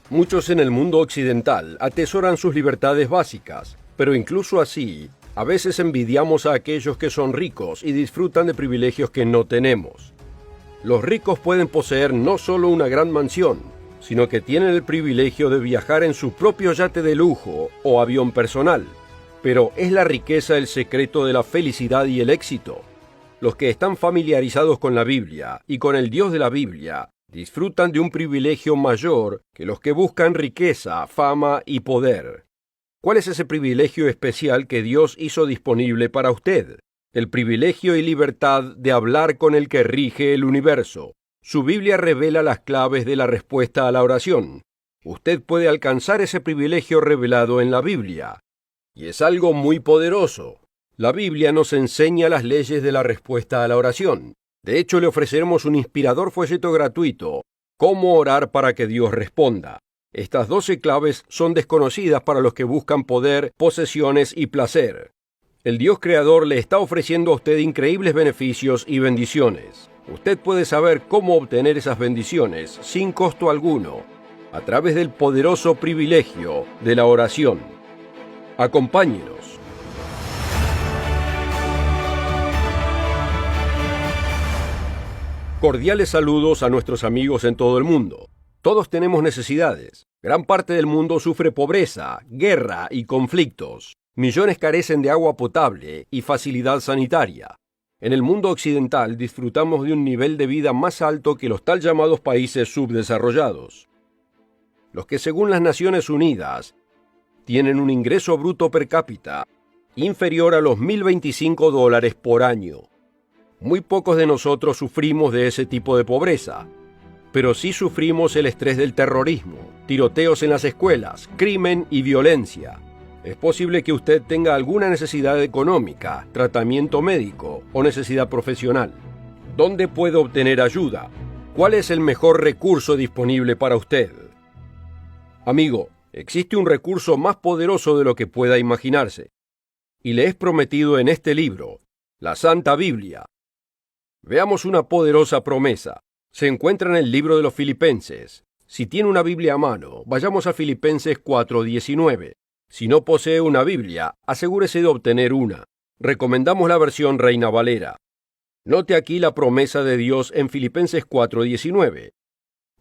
Muchos en el mundo occidental atesoran sus libertades básicas, pero incluso así, a veces envidiamos a aquellos que son ricos y disfrutan de privilegios que no tenemos. Los ricos pueden poseer no solo una gran mansión, sino que tienen el privilegio de viajar en su propio yate de lujo o avión personal. Pero ¿es la riqueza el secreto de la felicidad y el éxito? Los que están familiarizados con la Biblia y con el Dios de la Biblia disfrutan de un privilegio mayor que los que buscan riqueza, fama y poder. ¿Cuál es ese privilegio especial que Dios hizo disponible para usted? El privilegio y libertad de hablar con el que rige el universo. Su Biblia revela las claves de la respuesta a la oración. Usted puede alcanzar ese privilegio revelado en la Biblia. Y es algo muy poderoso. La Biblia nos enseña las leyes de la respuesta a la oración. De hecho, le ofreceremos un inspirador folleto gratuito, Cómo orar para que Dios responda. Estas 12 claves son desconocidas para los que buscan poder, posesiones y placer. El Dios Creador le está ofreciendo a usted increíbles beneficios y bendiciones. Usted puede saber cómo obtener esas bendiciones sin costo alguno, a través del poderoso privilegio de la oración. Acompáñenos. Cordiales saludos a nuestros amigos en todo el mundo. Todos tenemos necesidades. Gran parte del mundo sufre pobreza, guerra y conflictos. Millones carecen de agua potable y facilidad sanitaria. En el mundo occidental disfrutamos de un nivel de vida más alto que los tal llamados países subdesarrollados. Los que según las Naciones Unidas tienen un ingreso bruto per cápita inferior a los $1.025 por año. Muy pocos de nosotros sufrimos de ese tipo de pobreza, pero sí sufrimos el estrés del terrorismo, tiroteos en las escuelas, crimen y violencia. Es posible que usted tenga alguna necesidad económica, tratamiento médico o necesidad profesional. ¿Dónde puede obtener ayuda? ¿Cuál es el mejor recurso disponible para usted? Amigo, existe un recurso más poderoso de lo que pueda imaginarse, y le es prometido en este libro, la Santa Biblia. Veamos una poderosa promesa. Se encuentra en el libro de los Filipenses. Si tiene una Biblia a mano, vayamos a Filipenses 4:19. Si no posee una Biblia, asegúrese de obtener una. Recomendamos la versión Reina Valera. Note aquí la promesa de Dios en Filipenses 4:19.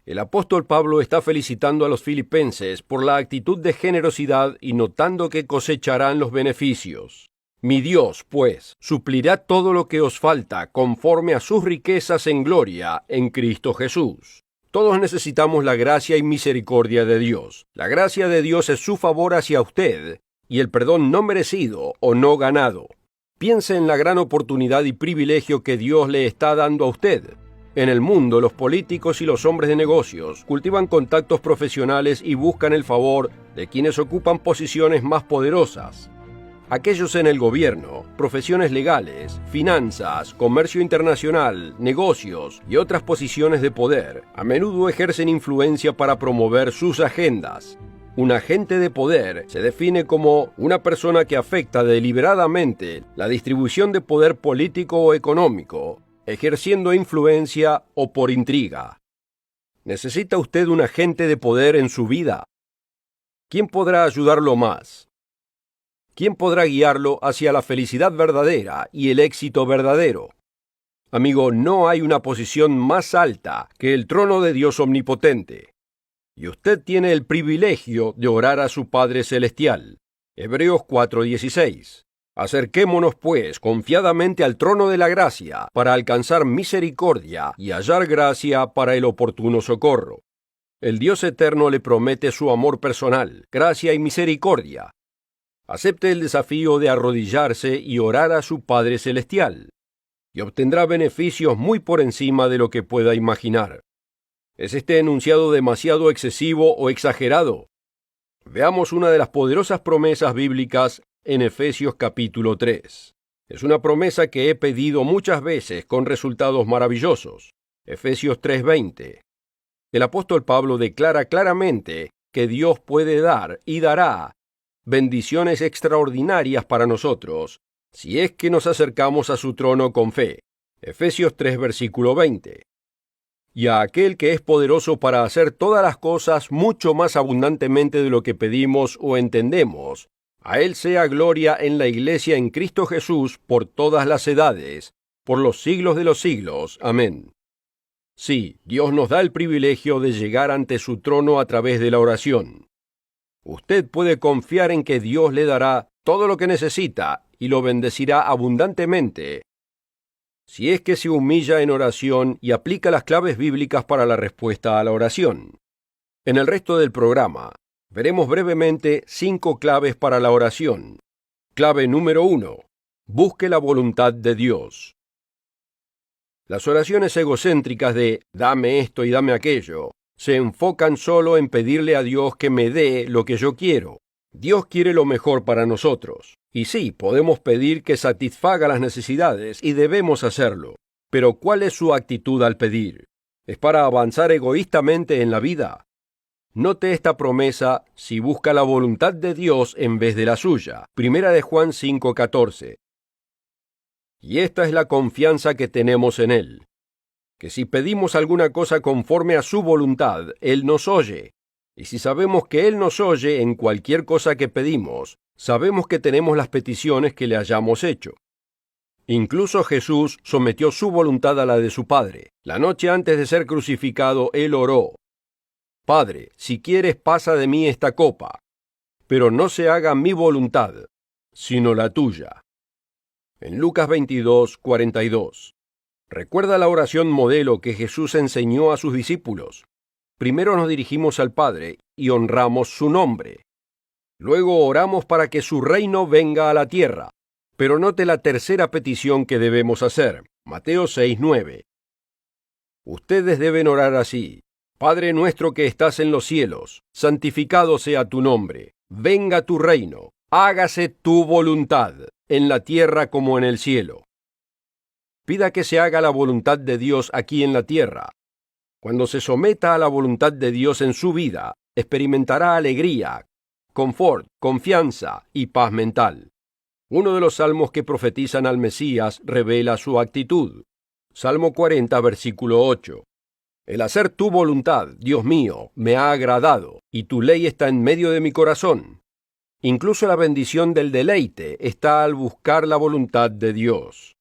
El apóstol Pablo está felicitando a los filipenses por la actitud de generosidad y notando que cosecharán los beneficios. Mi Dios, pues, suplirá todo lo que os falta conforme a sus riquezas en gloria en Cristo Jesús. Todos necesitamos la gracia y misericordia de Dios. La gracia de Dios es su favor hacia usted y el perdón no merecido o no ganado. Piense en la gran oportunidad y privilegio que Dios le está dando a usted. En el mundo, los políticos y los hombres de negocios cultivan contactos profesionales y buscan el favor de quienes ocupan posiciones más poderosas. Aquellos en el gobierno, profesiones legales, finanzas, comercio internacional, negocios y otras posiciones de poder, a menudo ejercen influencia para promover sus agendas. Un agente de poder se define como una persona que afecta deliberadamente la distribución de poder político o económico, ejerciendo influencia o por intriga. ¿Necesita usted un agente de poder en su vida? ¿Quién podrá ayudarlo más? ¿Quién podrá guiarlo hacia la felicidad verdadera y el éxito verdadero? Amigo, no hay una posición más alta que el trono de Dios omnipotente. Y usted tiene el privilegio de orar a su Padre Celestial. Hebreos 4:16. Acerquémonos, pues, confiadamente al trono de la gracia, para alcanzar misericordia y hallar gracia para el oportuno socorro. El Dios eterno le promete su amor personal, gracia y misericordia. Acepte el desafío de arrodillarse y orar a su Padre Celestial, y obtendrá beneficios muy por encima de lo que pueda imaginar. ¿Es este enunciado demasiado excesivo o exagerado? Veamos una de las poderosas promesas bíblicas en Efesios capítulo 3. Es una promesa que he pedido muchas veces con resultados maravillosos. Efesios 3:20. El apóstol Pablo declara claramente que Dios puede dar y dará bendiciones extraordinarias para nosotros, si es que nos acercamos a su trono con fe. Efesios 3, versículo 20. y a aquel que es poderoso para hacer todas las cosas mucho más abundantemente de lo que pedimos o entendemos. A Él sea gloria en la Iglesia en Cristo Jesús por todas las edades, por los siglos de los siglos. Amén. Sí, Dios nos da el privilegio de llegar ante su trono a través de la oración. Usted puede confiar en que Dios le dará todo lo que necesita y lo bendecirá abundantemente, si es que se humilla en oración y aplica las claves bíblicas para la respuesta a la oración. En el resto del programa, veremos brevemente 5 claves para la oración. Clave número 1. Busque la voluntad de Dios. Las oraciones egocéntricas de «dame esto y dame aquello» se enfocan solo en pedirle a Dios que me dé lo que yo quiero. Dios quiere lo mejor para nosotros. Y sí, podemos pedir que satisfaga las necesidades y debemos hacerlo. Pero ¿cuál es su actitud al pedir? ¿Es para avanzar egoístamente en la vida? Note esta promesa si busca la voluntad de Dios en vez de la suya. Primera de Juan 5:14. Y esta es la confianza que tenemos en Él, que si pedimos alguna cosa conforme a su voluntad, Él nos oye. Y si sabemos que Él nos oye en cualquier cosa que pedimos, sabemos que tenemos las peticiones que le hayamos hecho. Incluso Jesús sometió su voluntad a la de su Padre. La noche antes de ser crucificado, Él oró: Padre, si quieres, pasa de mí esta copa, pero no se haga mi voluntad, sino la tuya. En Lucas 22:42. Recuerda la oración modelo que Jesús enseñó a sus discípulos. Primero nos dirigimos al Padre y honramos su nombre. Luego oramos para que su reino venga a la tierra. Pero note la tercera petición que debemos hacer. Mateo 6:9. Ustedes deben orar así: Padre nuestro que estás en los cielos, santificado sea tu nombre. Venga tu reino. Hágase tu voluntad, en la tierra como en el cielo. Pida que se haga la voluntad de Dios aquí en la tierra. Cuando se someta a la voluntad de Dios en su vida, experimentará alegría, confort, confianza y paz mental. Uno de los salmos que profetizan al Mesías revela su actitud. Salmo 40, versículo 8. El hacer tu voluntad, Dios mío, me ha agradado, y tu ley está en medio de mi corazón. Incluso la bendición del deleite está al buscar la voluntad de Dios.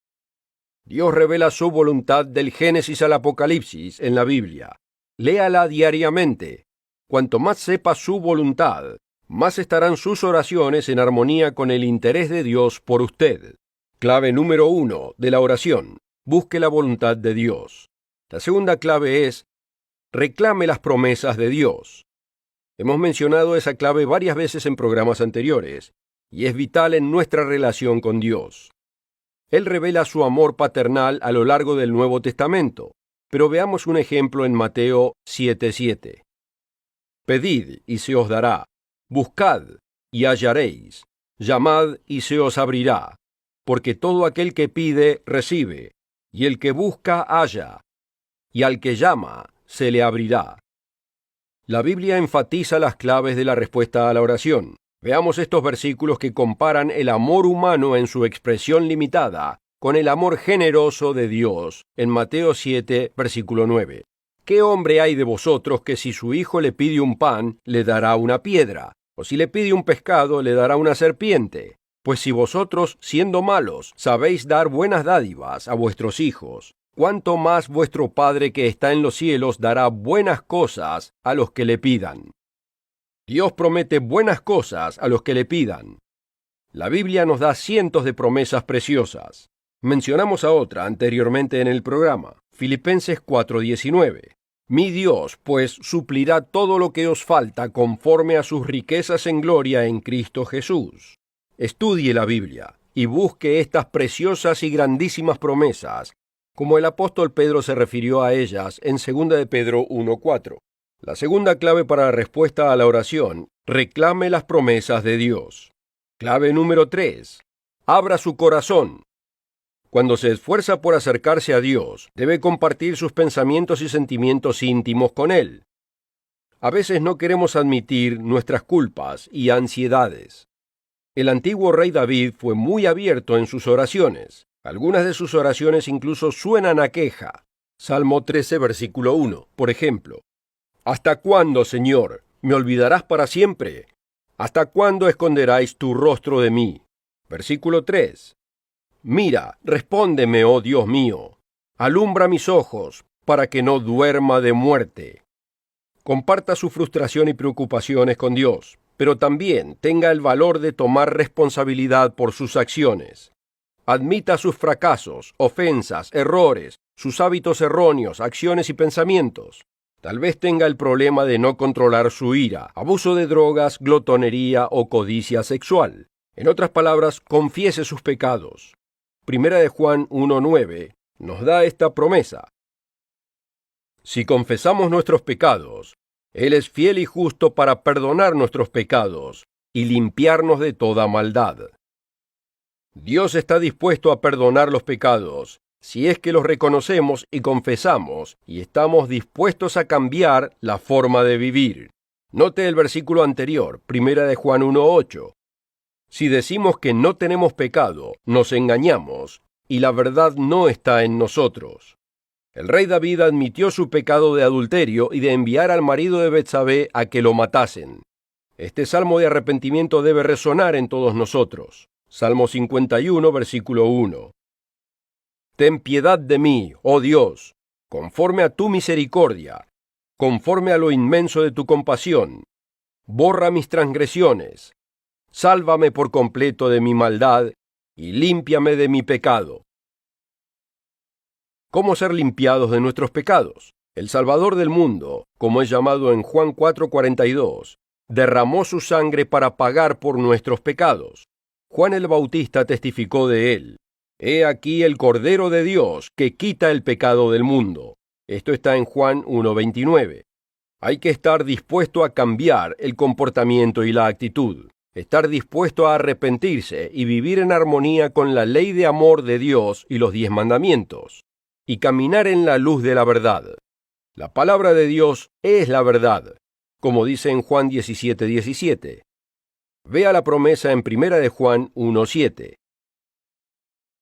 Dios revela su voluntad del Génesis al Apocalipsis en la Biblia. Léala diariamente. Cuanto más sepa su voluntad, más estarán sus oraciones en armonía con el interés de Dios por usted. Clave número 1 de la oración: busque la voluntad de Dios. La segunda clave es: reclame las promesas de Dios. Hemos mencionado esa clave varias veces en programas anteriores, y es vital en nuestra relación con Dios. Él revela su amor paternal a lo largo del Nuevo Testamento, pero veamos un ejemplo en Mateo 7:7. Pedid y se os dará, buscad y hallaréis, llamad y se os abrirá, porque todo aquel que pide, recibe, y el que busca, halla, y al que llama, se le abrirá. La Biblia enfatiza las claves de la respuesta a la oración. Veamos estos versículos que comparan el amor humano en su expresión limitada con el amor generoso de Dios en Mateo 7, versículo 9. ¿Qué hombre hay de vosotros que si su hijo le pide un pan, le dará una piedra? ¿O si le pide un pescado, le dará una serpiente? Pues si vosotros, siendo malos, sabéis dar buenas dádivas a vuestros hijos, ¿cuánto más vuestro Padre que está en los cielos dará buenas cosas a los que le pidan? Dios promete buenas cosas a los que le pidan. La Biblia nos da cientos de promesas preciosas. Mencionamos a otra anteriormente en el programa, Filipenses 4:19. Mi Dios, pues, suplirá todo lo que os falta conforme a sus riquezas en gloria en Cristo Jesús. Estudie la Biblia y busque estas preciosas y grandísimas promesas, como el apóstol Pedro se refirió a ellas en 2 de Pedro 1:4. La segunda clave para la respuesta a la oración: reclame las promesas de Dios. Clave número 3. Abra su corazón. Cuando se esfuerza por acercarse a Dios, debe compartir sus pensamientos y sentimientos íntimos con Él. A veces no queremos admitir nuestras culpas y ansiedades. El antiguo rey David fue muy abierto en sus oraciones. Algunas de sus oraciones incluso suenan a queja. Salmo 13, versículo 1, por ejemplo. ¿Hasta cuándo, Señor, me olvidarás para siempre? ¿Hasta cuándo esconderáis tu rostro de mí? Versículo 3. Mira, respóndeme, oh Dios mío. Alumbra mis ojos, para que no duerma de muerte. Comparta su frustración y preocupaciones con Dios, pero también tenga el valor de tomar responsabilidad por sus acciones. Admita sus fracasos, ofensas, errores, sus hábitos erróneos, acciones y pensamientos. Tal vez tenga el problema de no controlar su ira, abuso de drogas, glotonería o codicia sexual. En otras palabras, confiese sus pecados. Primera de Juan 1:9 nos da esta promesa. Si confesamos nuestros pecados, Él es fiel y justo para perdonar nuestros pecados y limpiarnos de toda maldad. Dios está dispuesto a perdonar los pecados si es que los reconocemos y confesamos y estamos dispuestos a cambiar la forma de vivir. Note el versículo anterior, Primera de Juan 1:8. Si decimos que no tenemos pecado, nos engañamos y la verdad no está en nosotros. El rey David admitió su pecado de adulterio y de enviar al marido de Betsabé a que lo matasen. Este salmo de arrepentimiento debe resonar en todos nosotros. Salmo 51, versículo 1. Ten piedad de mí, oh Dios, conforme a tu misericordia, conforme a lo inmenso de tu compasión. Borra mis transgresiones, sálvame por completo de mi maldad y límpiame de mi pecado. ¿Cómo ser limpiados de nuestros pecados? El Salvador del mundo, como es llamado en Juan 4:42, derramó su sangre para pagar por nuestros pecados. Juan el Bautista testificó de él. He aquí el Cordero de Dios que quita el pecado del mundo. Esto está en Juan 1:29. Hay que estar dispuesto a cambiar el comportamiento y la actitud. Estar dispuesto a arrepentirse y vivir en armonía con la ley de amor de Dios y los 10 mandamientos. Y caminar en la luz de la verdad. La palabra de Dios es la verdad, como dice en Juan 17:17. Vea la promesa en Primera de Juan 1:7.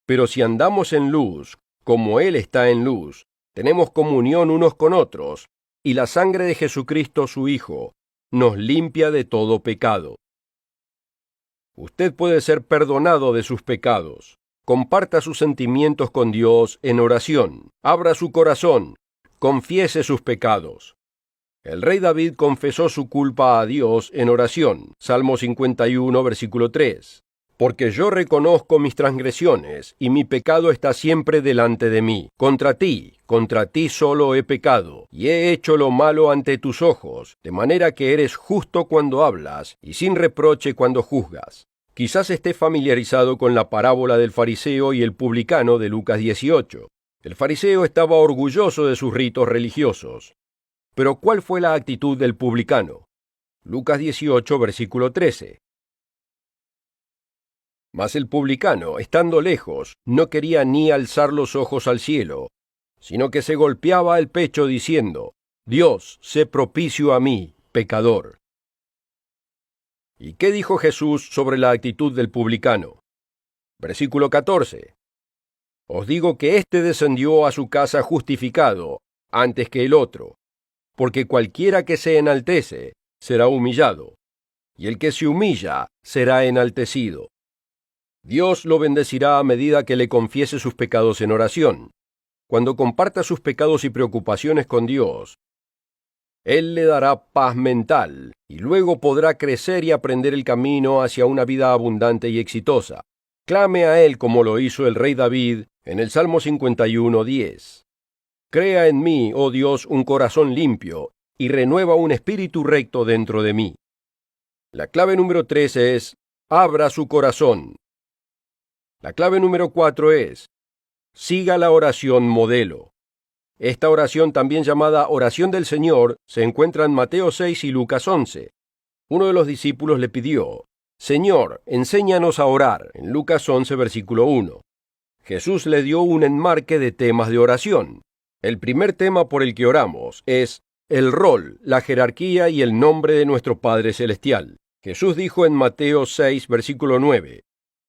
Pero si andamos en luz, como Él está en luz, tenemos comunión unos con otros, y la sangre de Jesucristo su Hijo nos limpia de todo pecado. Usted puede ser perdonado de sus pecados. Comparta sus sentimientos con Dios en oración. Abra su corazón. Confiese sus pecados. El rey David confesó su culpa a Dios en oración. Salmo 51, versículo 3. Porque yo reconozco mis transgresiones, y mi pecado está siempre delante de mí. Contra ti solo he pecado, y he hecho lo malo ante tus ojos, de manera que eres justo cuando hablas, y sin reproche cuando juzgas. Quizás esté familiarizado con la parábola del fariseo y el publicano de Lucas 18. El fariseo estaba orgulloso de sus ritos religiosos. Pero ¿cuál fue la actitud del publicano? Lucas 18, versículo 13. Mas el publicano, estando lejos, no quería ni alzar los ojos al cielo, sino que se golpeaba el pecho diciendo: Dios, sé propicio a mí, pecador. ¿Y qué dijo Jesús sobre la actitud del publicano? Versículo 14. Os digo que éste descendió a su casa justificado antes que el otro, porque cualquiera que se enaltece será humillado, y el que se humilla será enaltecido. Dios lo bendecirá a medida que le confiese sus pecados en oración. Cuando comparta sus pecados y preocupaciones con Dios, Él le dará paz mental, y luego podrá crecer y aprender el camino hacia una vida abundante y exitosa. Clame a Él como lo hizo el rey David en el Salmo 51:10. Crea en mí, oh Dios, un corazón limpio, y renueva un espíritu recto dentro de mí. La clave número 3 es: abra su corazón. La clave número 4 es: siga la oración modelo. Esta oración, también llamada oración del Señor, se encuentra en Mateo 6 y Lucas 11. Uno de los discípulos le pidió: Señor, enséñanos a orar, en Lucas 11, versículo 1. Jesús le dio un enmarque de temas de oración. El primer tema por el que oramos es el rol, la jerarquía y el nombre de nuestro Padre Celestial. Jesús dijo en Mateo 6, versículo 9,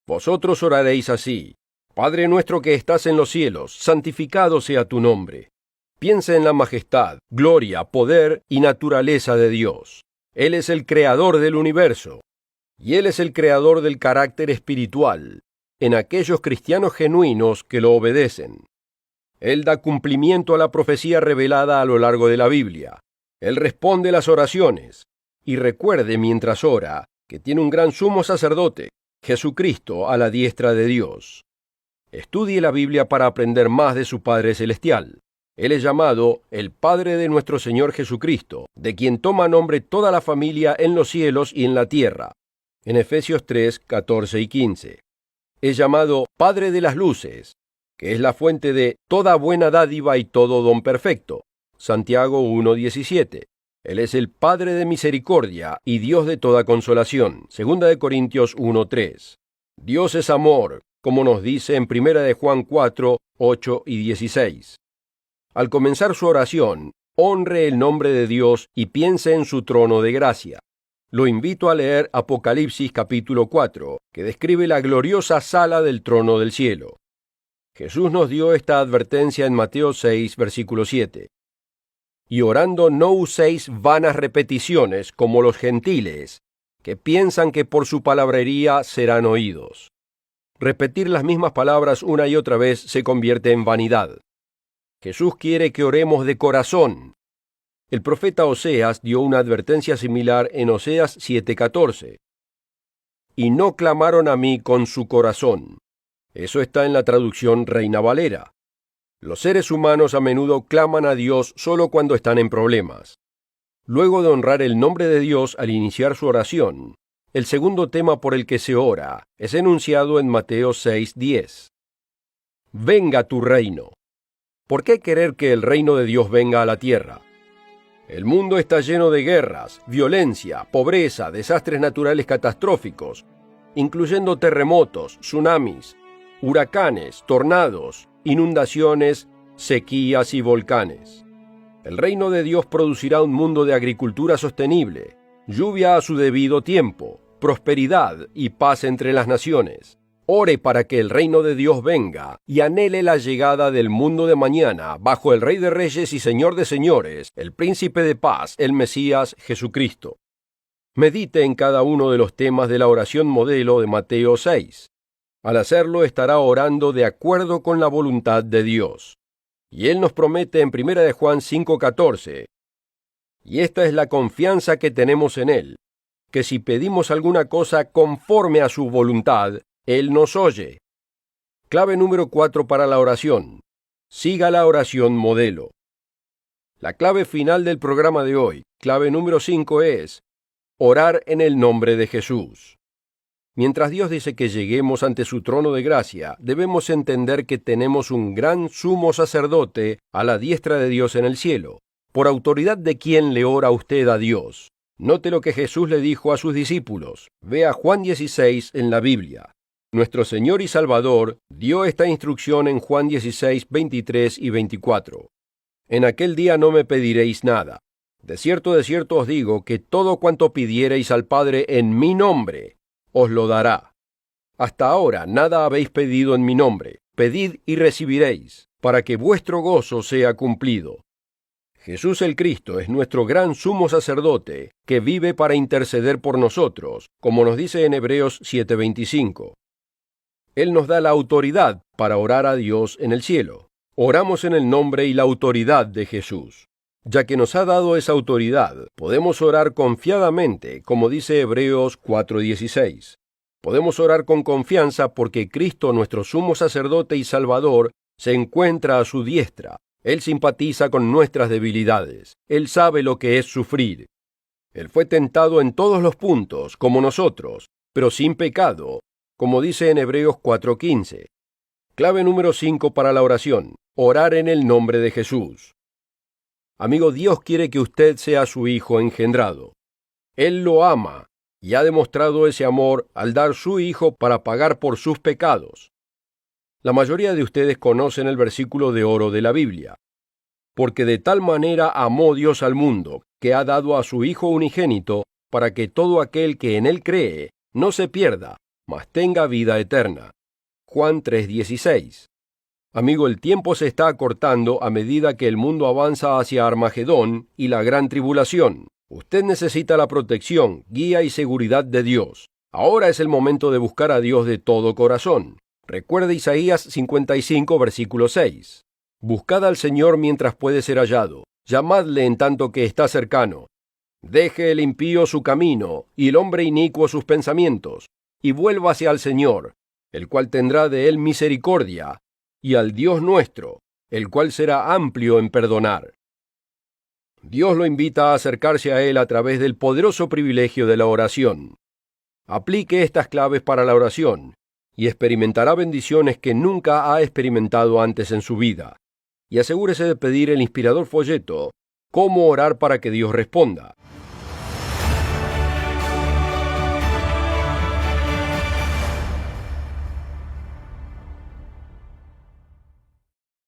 Vosotros oraréis así: Padre nuestro que estás en los cielos, santificado sea tu nombre. Piense en la majestad, gloria, poder y naturaleza de Dios. Él es el creador del universo, y Él es el creador del carácter espiritual en aquellos cristianos genuinos que lo obedecen. Él da cumplimiento a la profecía revelada a lo largo de la Biblia. Él responde las oraciones. Y recuerde mientras ora que tiene un gran sumo sacerdote, Jesucristo, a la diestra de Dios. Estudie la Biblia para aprender más de su Padre Celestial. Él es llamado el Padre de nuestro Señor Jesucristo, de quien toma nombre toda la familia en los cielos y en la tierra. En Efesios 3, 14 y 15. Es llamado Padre de las luces, que es la fuente de toda buena dádiva y todo don perfecto. Santiago 1, 17. Él es el Padre de misericordia y Dios de toda consolación. 2 Corintios 1, 3. Dios es amor, como nos dice en 1 Juan 4, 8 y 16. Al comenzar su oración, honre el nombre de Dios y piense en su trono de gracia. Lo invito a leer Apocalipsis capítulo 4, que describe la gloriosa sala del trono del cielo. Jesús nos dio esta advertencia en Mateo 6, versículo 7. Y orando no uséis vanas repeticiones como los gentiles, que piensan que por su palabrería serán oídos. Repetir las mismas palabras una y otra vez se convierte en vanidad. Jesús quiere que oremos de corazón. El profeta Oseas dio una advertencia similar en Oseas 7:14. Y no clamaron a mí con su corazón. Eso está en la traducción Reina Valera. Los seres humanos a menudo claman a Dios solo cuando están en problemas. Luego de honrar el nombre de Dios al iniciar su oración, el segundo tema por el que se ora es enunciado en Mateo 6:10. Venga tu reino. ¿Por qué querer que el reino de Dios venga a la tierra? El mundo está lleno de guerras, violencia, pobreza, desastres naturales catastróficos, incluyendo terremotos, tsunamis, huracanes, tornados, inundaciones, sequías y volcanes. El reino de Dios producirá un mundo de agricultura sostenible, lluvia a su debido tiempo, prosperidad y paz entre las naciones. Ore para que el reino de Dios venga y anhele la llegada del mundo de mañana bajo el Rey de Reyes y Señor de Señores, el Príncipe de Paz, el Mesías Jesucristo. Medite en cada uno de los temas de la oración modelo de Mateo 6. Al hacerlo estará orando de acuerdo con la voluntad de Dios. Y Él nos promete en 1 Juan 5:14, y esta es la confianza que tenemos en Él, que si pedimos alguna cosa conforme a su voluntad, Él nos oye. Clave número 4 para la oración. Siga la oración modelo. La clave final del programa de hoy, clave número 5, es orar en el nombre de Jesús. Mientras Dios dice que lleguemos ante su trono de gracia, debemos entender que tenemos un gran sumo sacerdote a la diestra de Dios en el cielo. ¿Por autoridad de quién le ora usted a Dios? Note lo que Jesús le dijo a sus discípulos. Vea Juan 16 en la Biblia. Nuestro Señor y Salvador dio esta instrucción en Juan 16, 23 y 24. En aquel día no me pediréis nada. De cierto os digo que todo cuanto pidiereis al Padre en mi nombre, os lo dará. Hasta ahora nada habéis pedido en mi nombre. Pedid y recibiréis, para que vuestro gozo sea cumplido. Jesús el Cristo es nuestro gran sumo sacerdote, que vive para interceder por nosotros, como nos dice en Hebreos 7:25. Él nos da la autoridad para orar a Dios en el cielo. Oramos en el nombre y la autoridad de Jesús. Ya que nos ha dado esa autoridad, podemos orar confiadamente, como dice Hebreos 4:16. Podemos orar con confianza porque Cristo, nuestro sumo sacerdote y Salvador, se encuentra a su diestra. Él simpatiza con nuestras debilidades. Él sabe lo que es sufrir. Él fue tentado en todos los puntos, como nosotros, pero sin pecado, como dice en Hebreos 4:15. Clave número 5 para la oración. Orar en el nombre de Jesús. Amigo, Dios quiere que usted sea su hijo engendrado. Él lo ama y ha demostrado ese amor al dar su hijo para pagar por sus pecados. La mayoría de ustedes conocen el versículo de oro de la Biblia. Porque de tal manera amó Dios al mundo, que ha dado a su Hijo unigénito, para que todo aquel que en él cree no se pierda, mas tenga vida eterna. Juan 3:16. Amigo, el tiempo se está acortando a medida que el mundo avanza hacia Armagedón y la gran tribulación. Usted necesita la protección, guía y seguridad de Dios. Ahora es el momento de buscar a Dios de todo corazón. Recuerde Isaías 55, versículo 6. Buscad al Señor mientras puede ser hallado. Llamadle en tanto que está cercano. Deje el impío su camino y el hombre inicuo sus pensamientos, y vuélvase al Señor, el cual tendrá de él misericordia, y al Dios nuestro, el cual será amplio en perdonar. Dios lo invita a acercarse a Él a través del poderoso privilegio de la oración. Aplique estas claves para la oración y experimentará bendiciones que nunca ha experimentado antes en su vida. Y asegúrese de pedir el inspirador folleto Cómo orar para que Dios responda.